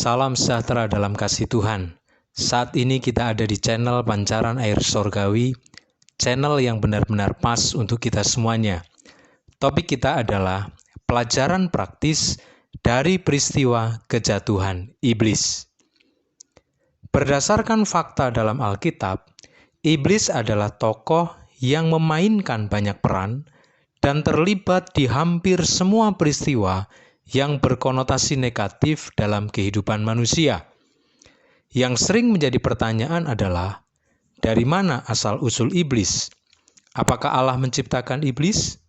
Salam sejahtera dalam kasih Tuhan. Saat ini kita ada di channel Pancaran Air Sorgawi, channel yang benar-benar pas untuk kita semuanya. Topik kita adalah pelajaran praktis dari peristiwa kejatuhan iblis. Berdasarkan fakta dalam Alkitab, iblis adalah tokoh yang memainkan banyak peran dan terlibat di hampir semua peristiwa yang berkonotasi negatif dalam kehidupan manusia. Yang sering menjadi pertanyaan adalah, dari mana asal-usul iblis? Apakah Allah menciptakan iblis?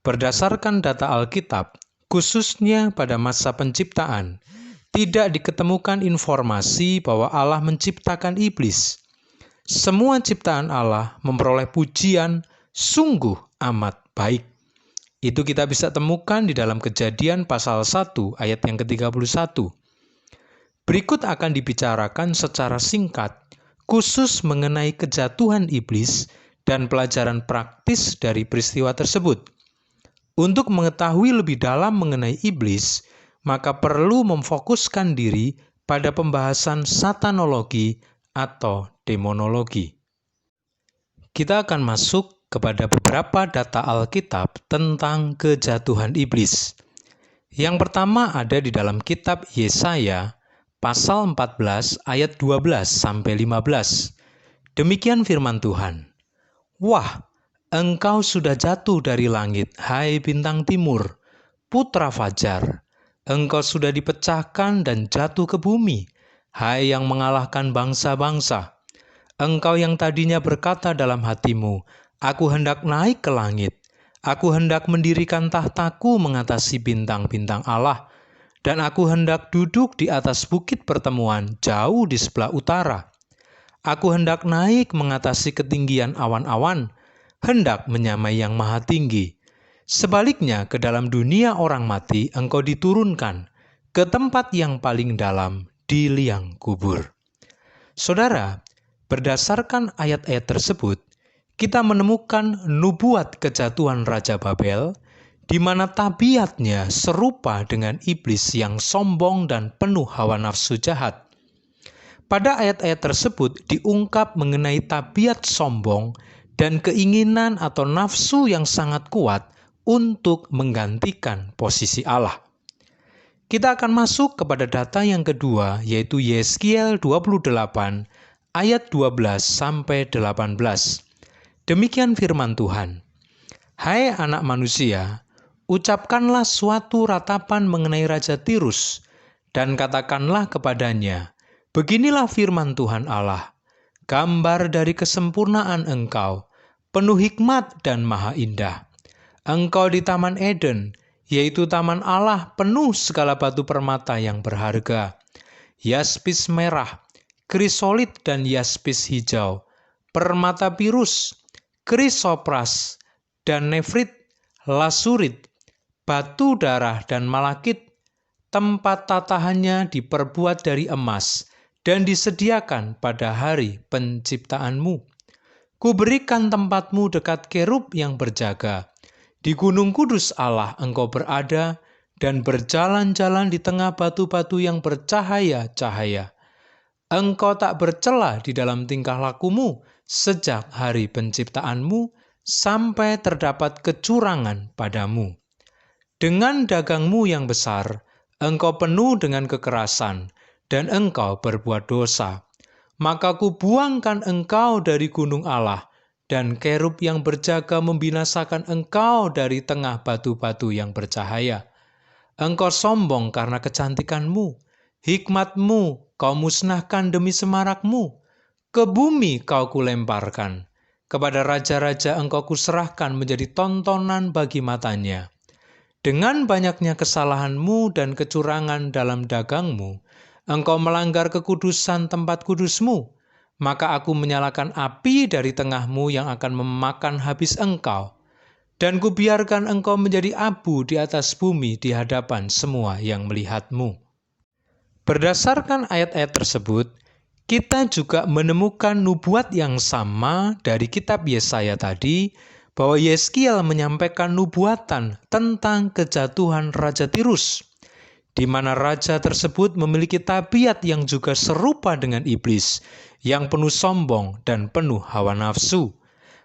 Berdasarkan data Alkitab, khususnya pada masa penciptaan, tidak diketemukan informasi bahwa Allah menciptakan iblis. Semua ciptaan Allah memperoleh pujian sungguh amat baik. Itu kita bisa temukan di dalam Kejadian pasal 1 ayat yang ke-31. Berikut akan dibicarakan secara singkat, khusus mengenai kejatuhan iblis dan pelajaran praktis dari peristiwa tersebut. Untuk mengetahui lebih dalam mengenai iblis, maka perlu memfokuskan diri pada pembahasan satanologi atau demonologi. Kita akan masuk kepada beberapa data Alkitab tentang kejatuhan iblis. Yang pertama ada di dalam kitab Yesaya pasal 14 ayat 12 sampai 15. Demikian firman Tuhan. Wah, engkau sudah jatuh dari langit, hai bintang timur, putra fajar. Engkau sudah dipecahkan dan jatuh ke bumi, hai yang mengalahkan bangsa-bangsa. Engkau yang tadinya berkata dalam hatimu, Aku hendak naik ke langit, aku hendak mendirikan tahtaku mengatasi bintang-bintang Allah, dan aku hendak duduk di atas bukit pertemuan jauh di sebelah utara. Aku hendak naik mengatasi ketinggian awan-awan, hendak menyamai yang maha tinggi. Sebaliknya ke dalam dunia orang mati engkau diturunkan, ke tempat yang paling dalam di liang kubur. Saudara, berdasarkan ayat-ayat tersebut, kita menemukan nubuat kejatuhan Raja Babel, di mana tabiatnya serupa dengan iblis yang sombong dan penuh hawa nafsu jahat. Pada ayat-ayat tersebut diungkap mengenai tabiat sombong dan keinginan atau nafsu yang sangat kuat untuk menggantikan posisi Allah. Kita akan masuk kepada data yang kedua, yaitu Yeskiel 28 ayat 12 sampai 18. Demikian firman Tuhan. Hai anak manusia, ucapkanlah suatu ratapan mengenai Raja Tirus, dan katakanlah kepadanya, beginilah firman Tuhan Allah, gambar dari kesempurnaan engkau, penuh hikmat dan maha indah. Engkau di Taman Eden, yaitu Taman Allah penuh segala batu permata yang berharga, yaspis merah, krisolit dan yaspis hijau, permata pirus, krisopras, dan nefrit, lasurit, batu darah dan malakit. Tempat tatahannya diperbuat dari emas dan disediakan pada hari penciptaanmu. Kuberikan tempatmu dekat kerub yang berjaga. Di gunung kudus Allah engkau berada dan berjalan-jalan di tengah batu-batu yang bercahaya-cahaya. Engkau tak bercela di dalam tingkah lakumu sejak hari penciptaanmu sampai terdapat kecurangan padamu. Dengan dagangmu yang besar, engkau penuh dengan kekerasan, dan engkau berbuat dosa. Maka kubuangkan engkau dari gunung Allah, dan kerub yang berjaga membinasakan engkau dari tengah batu-batu yang bercahaya. Engkau sombong karena kecantikanmu, hikmatmu kau musnahkan demi semarakmu. Ke bumi kau kulemparkan, kepada raja-raja engkau kuserahkan menjadi tontonan bagi matanya. Dengan banyaknya kesalahanmu dan kecurangan dalam dagangmu, engkau melanggar kekudusan tempat kudusmu, maka aku menyalakan api dari tengahmu yang akan memakan habis engkau, dan kubiarkan engkau menjadi abu di atas bumi di hadapan semua yang melihatmu. Berdasarkan ayat-ayat tersebut, kita juga menemukan nubuat yang sama dari kitab Yesaya tadi, bahwa Yeskiel menyampaikan nubuatan tentang kejatuhan Raja Tirus. di mana raja tersebut memiliki tabiat yang juga serupa dengan iblis, yang penuh sombong dan penuh hawa nafsu.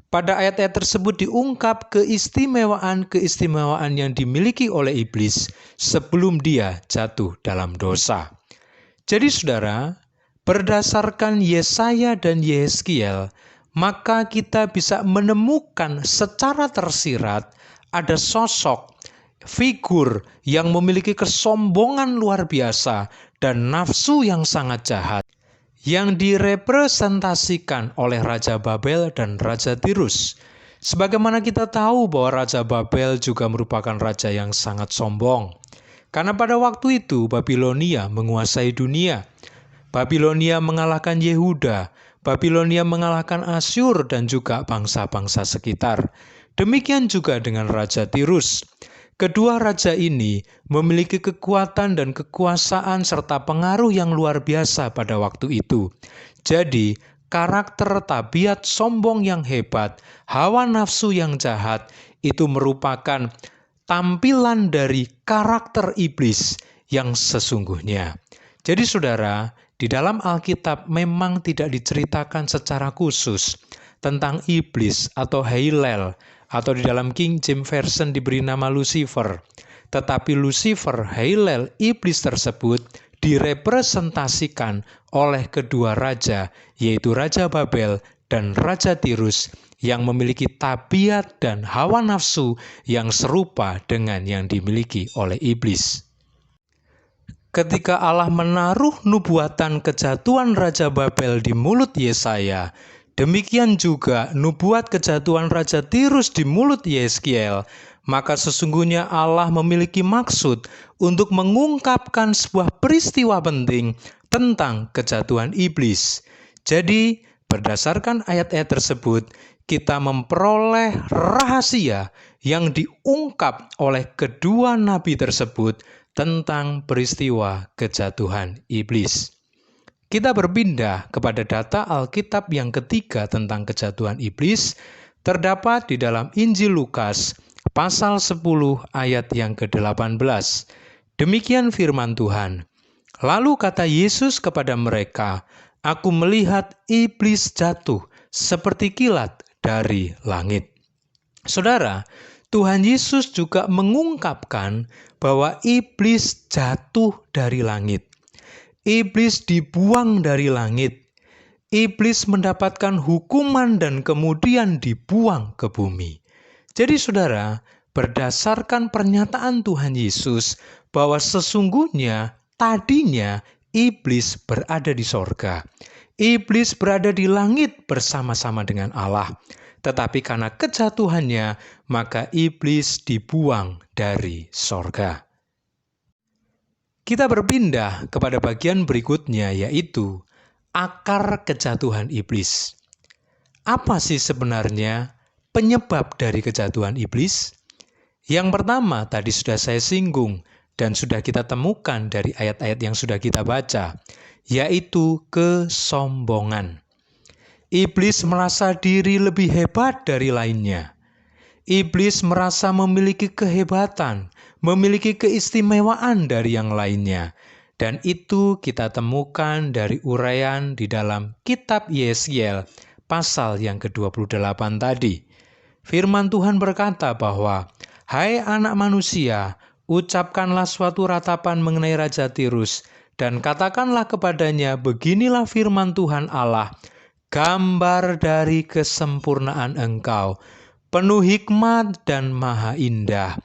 Pada ayat-ayat tersebut diungkap keistimewaan-keistimewaan yang dimiliki oleh iblis sebelum dia jatuh dalam dosa. Jadi saudara, berdasarkan Yesaya dan Yehezkiel, maka kita bisa menemukan secara tersirat ada sosok, figur yang memiliki kesombongan luar biasa dan nafsu yang sangat jahat, yang direpresentasikan oleh Raja Babel dan Raja Tirus. Sebagaimana kita tahu bahwa Raja Babel juga merupakan raja yang sangat sombong. Karena pada waktu itu Babilonia menguasai dunia. Babilonia mengalahkan Yehuda, Babilonia mengalahkan Asyur dan juga bangsa-bangsa sekitar. Demikian juga dengan Raja Tirus. Kedua raja ini memiliki kekuatan dan kekuasaan serta pengaruh yang luar biasa pada waktu itu. Jadi, karakter tabiat sombong yang hebat, hawa nafsu yang jahat, itu merupakan tampilan dari karakter iblis yang sesungguhnya. Jadi saudara, di dalam Alkitab memang tidak diceritakan secara khusus tentang iblis atau Heilel, atau di dalam King James Version diberi nama Lucifer. Tetapi Lucifer, Heilel, iblis tersebut direpresentasikan oleh kedua raja, yaitu Raja Babel dan Raja Tirus, yang memiliki tabiat dan hawa nafsu yang serupa dengan yang dimiliki oleh iblis. Ketika Allah menaruh nubuatan kejatuhan Raja Babel di mulut Yesaya, demikian juga nubuat kejatuhan Raja Tirus di mulut Yehezkiel, maka sesungguhnya Allah memiliki maksud untuk mengungkapkan sebuah peristiwa penting tentang kejatuhan iblis. Jadi, berdasarkan ayat-ayat tersebut, kita memperoleh rahasia yang diungkap oleh kedua nabi tersebut tentang peristiwa kejatuhan iblis. Kita berpindah kepada data Alkitab yang ketiga tentang kejatuhan iblis, terdapat di dalam Injil Lukas, pasal 10 ayat yang ke-18. Demikian firman Tuhan. Lalu kata Yesus kepada mereka, "Aku melihat iblis jatuh seperti kilat dari langit." Saudara, Tuhan Yesus juga mengungkapkan bahwa iblis jatuh dari langit. Iblis dibuang dari langit. Iblis mendapatkan hukuman dan kemudian dibuang ke bumi. Jadi saudara, berdasarkan pernyataan Tuhan Yesus bahwa sesungguhnya tadinya iblis berada di sorga. Iblis berada di langit bersama-sama dengan Allah. Tetapi karena kejatuhannya, maka iblis dibuang dari sorga. Kita berpindah kepada bagian berikutnya, yaitu akar kejatuhan iblis. Apa sih sebenarnya penyebab dari kejatuhan iblis? Yang pertama tadi sudah saya singgung dan sudah kita temukan dari ayat-ayat yang sudah kita baca, yaitu kesombongan. Iblis merasa diri lebih hebat dari lainnya. Iblis merasa memiliki kehebatan, memiliki keistimewaan dari yang lainnya. Dan itu kita temukan dari uraian di dalam kitab Yehezkiel pasal yang ke-28 tadi. Firman Tuhan berkata bahwa, "Hai anak manusia, ucapkanlah suatu ratapan mengenai Raja Tirus, dan katakanlah kepadanya, beginilah firman Tuhan Allah, gambar dari kesempurnaan engkau, penuh hikmat dan maha indah.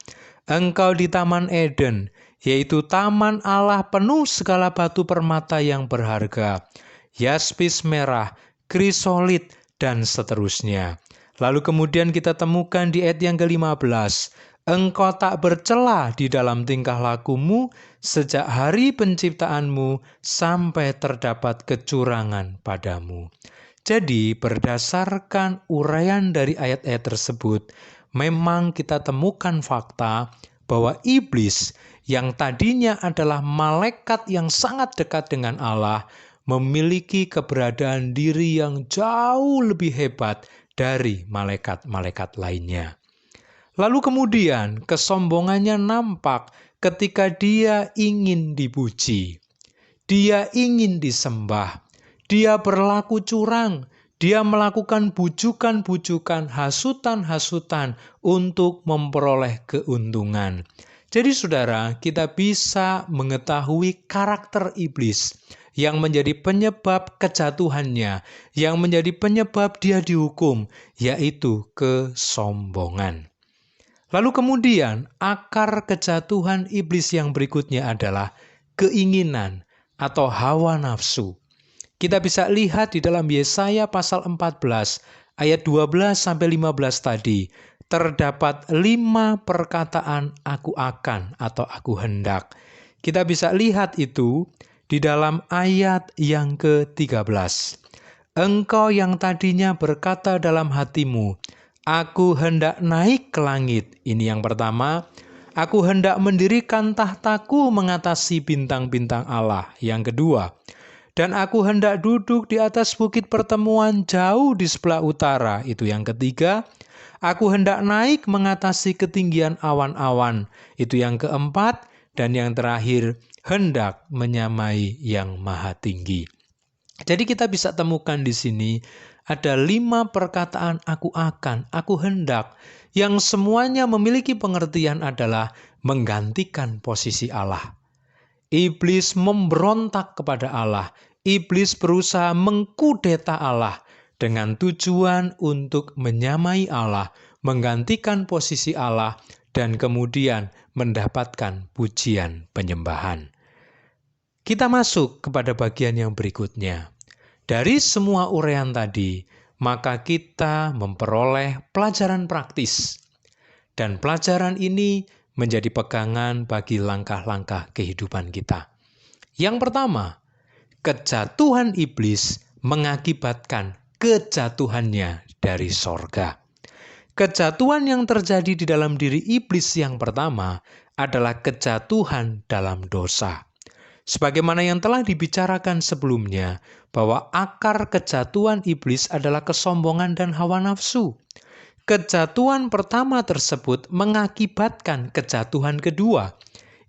Engkau di Taman Eden, yaitu taman Allah penuh segala batu permata yang berharga, yaspis merah, krisolit, dan seterusnya." Lalu kemudian kita temukan di ayat yang ke-15, "Engkau tak bercela di dalam tingkah lakumu sejak hari penciptaanmu sampai terdapat kecurangan padamu." Jadi berdasarkan uraian dari ayat-ayat tersebut, memang kita temukan fakta bahwa iblis yang tadinya adalah malaikat yang sangat dekat dengan Allah, memiliki keberadaan diri yang jauh lebih hebat dari malaikat-malaikat lainnya. Lalu kemudian kesombongannya nampak ketika dia ingin dipuji, dia ingin disembah, dia berlaku curang, dia melakukan bujukan-bujukan, hasutan-hasutan untuk memperoleh keuntungan. Jadi saudara, kita bisa mengetahui karakter iblis yang menjadi penyebab kejatuhannya, yang menjadi penyebab dia dihukum, yaitu kesombongan. Lalu kemudian akar kejatuhan iblis yang berikutnya adalah keinginan atau hawa nafsu. Kita bisa lihat di dalam Yesaya pasal 14 ayat 12-15 tadi, terdapat 5 perkataan aku akan atau aku hendak. Kita bisa lihat itu di dalam ayat yang ke-13. Engkau yang tadinya berkata dalam hatimu, aku hendak naik ke langit. Ini yang pertama. Aku hendak mendirikan tahtaku mengatasi bintang-bintang Allah. Yang kedua. Dan aku hendak duduk di atas bukit pertemuan jauh di sebelah utara. Itu yang ketiga. Aku hendak naik mengatasi ketinggian awan-awan. Itu yang keempat. Dan yang terakhir, hendak menyamai yang maha tinggi. Jadi kita bisa temukan di sini ada 5 perkataan aku akan, aku hendak, yang semuanya memiliki pengertian adalah menggantikan posisi Allah. Iblis memberontak kepada Allah. Iblis berusaha mengkudeta Allah dengan tujuan untuk menyamai Allah, menggantikan posisi Allah, dan kemudian mendapatkan pujian penyembahan. Kita masuk kepada bagian yang berikutnya. Dari semua uraian tadi, maka kita memperoleh pelajaran praktis. Dan pelajaran ini menjadi pegangan bagi langkah-langkah kehidupan kita. Yang pertama, kejatuhan iblis mengakibatkan kejatuhannya dari sorga. Kejatuhan yang terjadi di dalam diri iblis yang pertama adalah kejatuhan dalam dosa. Sebagaimana yang telah dibicarakan sebelumnya, bahwa akar kejatuhan iblis adalah kesombongan dan hawa nafsu. Kejatuhan pertama tersebut mengakibatkan kejatuhan kedua,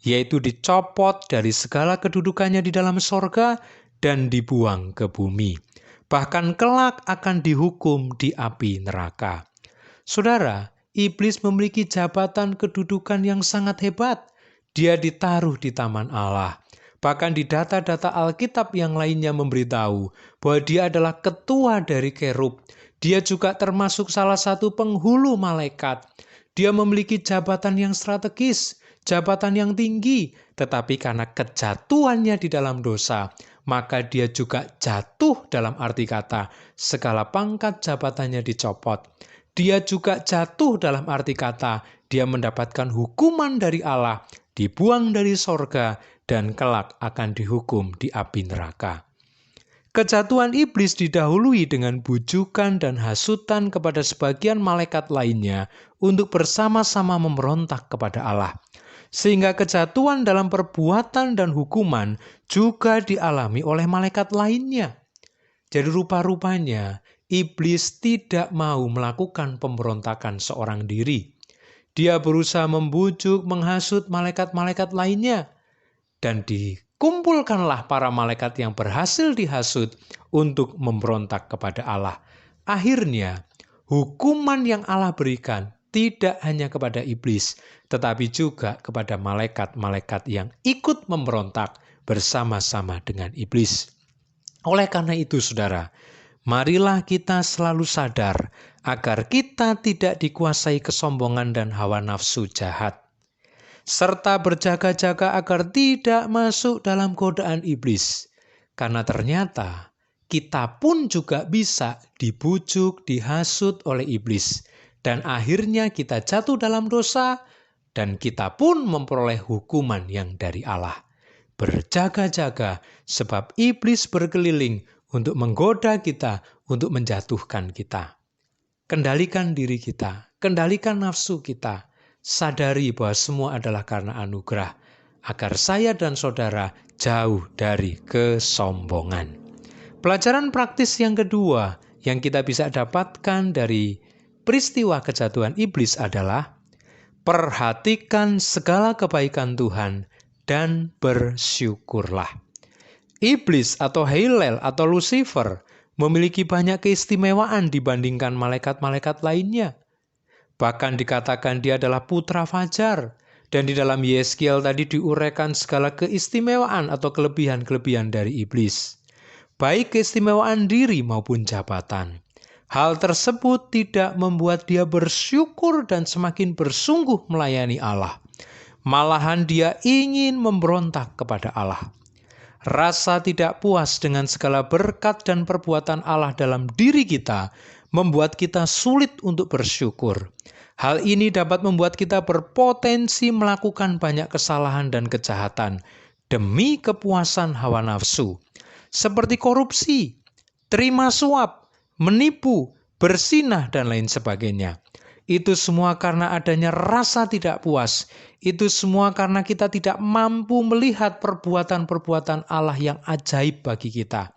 yaitu dicopot dari segala kedudukannya di dalam sorga dan dibuang ke bumi. Bahkan kelak akan dihukum di api neraka. Saudara, iblis memiliki jabatan kedudukan yang sangat hebat. Dia ditaruh di taman Allah. Bahkan di data-data Alkitab yang lainnya memberitahu bahwa dia adalah ketua dari kerub. Dia juga termasuk salah satu penghulu malaikat. Dia memiliki jabatan yang strategis, jabatan yang tinggi. Tetapi karena kejatuhannya di dalam dosa, maka dia juga jatuh dalam arti kata segala pangkat jabatannya dicopot. Dia juga jatuh dalam arti kata dia mendapatkan hukuman dari Allah, dibuang dari sorga, dan kelak akan dihukum di api neraka. Kejatuhan iblis didahului dengan bujukan dan hasutan kepada sebagian malaikat lainnya untuk bersama-sama memberontak kepada Allah. Sehingga kejatuhan dalam perbuatan dan hukuman juga dialami oleh malaikat lainnya. Jadi rupa-rupanya iblis tidak mau melakukan pemberontakan seorang diri. Dia berusaha membujuk, menghasut malaikat-malaikat lainnya. Dan dikumpulkanlah para malaikat yang berhasil dihasut untuk memberontak kepada Allah. Akhirnya, hukuman yang Allah berikan tidak hanya kepada iblis, tetapi juga kepada malaikat-malaikat yang ikut memberontak bersama-sama dengan iblis. Oleh karena itu, saudara, marilah kita selalu sadar agar kita tidak dikuasai kesombongan dan hawa nafsu jahat, serta berjaga-jaga agar tidak masuk dalam godaan iblis. Karena ternyata kita pun juga bisa dibujuk, dihasut oleh iblis. Dan akhirnya kita jatuh dalam dosa dan kita pun memperoleh hukuman yang dari Allah. Berjaga-jaga sebab iblis berkeliling untuk menggoda kita, untuk menjatuhkan kita. Kendalikan diri kita, kendalikan nafsu kita. Sadari bahwa semua adalah karena anugerah, agar saya dan saudara jauh dari kesombongan. Pelajaran praktis yang kedua yang kita bisa dapatkan dari peristiwa kejatuhan iblis adalah Perhatikan segala kebaikan Tuhan dan bersyukurlah. Iblis atau Hillel atau Lucifer memiliki banyak keistimewaan dibandingkan malaikat-malaikat lainnya. Bahkan dikatakan dia adalah putra fajar. Dan di dalam Yeskiel tadi diuraikan segala keistimewaan atau kelebihan-kelebihan dari iblis. Baik keistimewaan diri maupun jabatan. Hal tersebut tidak membuat dia bersyukur dan semakin bersungguh melayani Allah. Malahan dia ingin memberontak kepada Allah. Rasa tidak puas dengan segala berkat dan perbuatan Allah dalam diri kita membuat kita sulit untuk bersyukur. Hal ini dapat membuat kita berpotensi melakukan banyak kesalahan dan kejahatan demi kepuasan hawa nafsu, seperti korupsi, terima suap, menipu, berzinah, dan lain sebagainya. Itu semua karena adanya rasa tidak puas. Itu semua karena kita tidak mampu melihat perbuatan-perbuatan Allah yang ajaib bagi kita.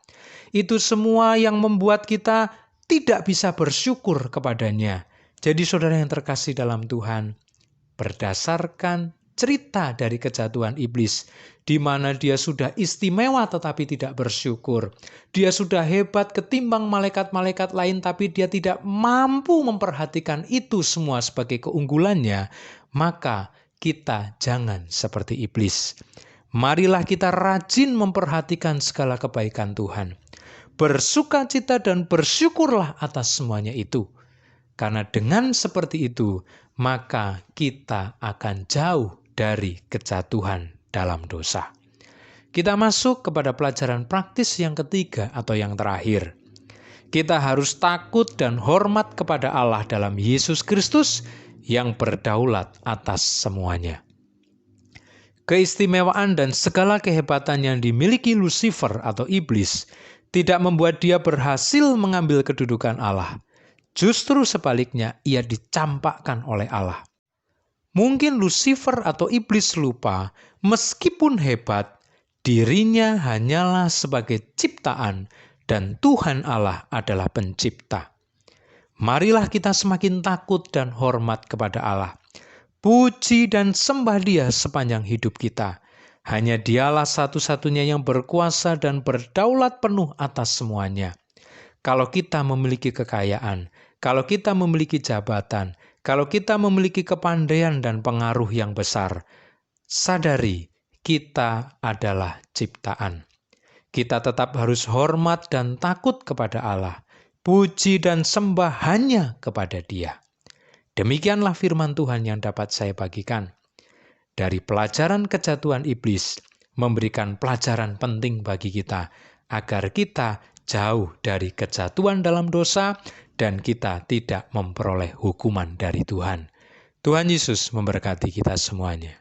Itu semua yang membuat kita tidak bisa bersyukur kepadanya. Jadi saudara yang terkasih dalam Tuhan, berdasarkan cerita dari kejatuhan iblis, di mana dia sudah istimewa tetapi tidak bersyukur. Dia sudah hebat ketimbang malaikat-malaikat lain tapi dia tidak mampu memperhatikan itu semua sebagai keunggulannya. Maka kita jangan seperti iblis. Marilah kita rajin memperhatikan segala kebaikan Tuhan. Bersukacita dan bersyukurlah atas semuanya itu. Karena dengan seperti itu, maka kita akan jauh dari kejatuhan dalam dosa. Kita masuk kepada pelajaran praktis yang ketiga atau yang terakhir. Kita harus takut dan hormat kepada Allah dalam Yesus Kristus yang berdaulat atas semuanya. Keistimewaan dan segala kehebatan yang dimiliki Lucifer atau iblis tidak membuat dia berhasil mengambil kedudukan Allah. Justru sebaliknya, ia dicampakkan oleh Allah. Mungkin Lucifer atau iblis lupa, meskipun hebat, dirinya hanyalah sebagai ciptaan dan Tuhan Allah adalah pencipta. Marilah kita semakin takut dan hormat kepada Allah. Puji dan sembah Dia sepanjang hidup kita. Hanya Dialah satu-satunya yang berkuasa dan berdaulat penuh atas semuanya. Kalau kita memiliki kekayaan, kalau kita memiliki jabatan, kalau kita memiliki kepandaian dan pengaruh yang besar, sadari kita adalah ciptaan. Kita tetap harus hormat dan takut kepada Allah. Puji dan sembah hanya kepada Dia. Demikianlah firman Tuhan yang dapat saya bagikan. Dari pelajaran kejatuhan iblis, memberikan pelajaran penting bagi kita, agar kita jauh dari kejatuhan dalam dosa, dan kita tidak memperoleh hukuman dari Tuhan. Tuhan Yesus memberkati kita semuanya.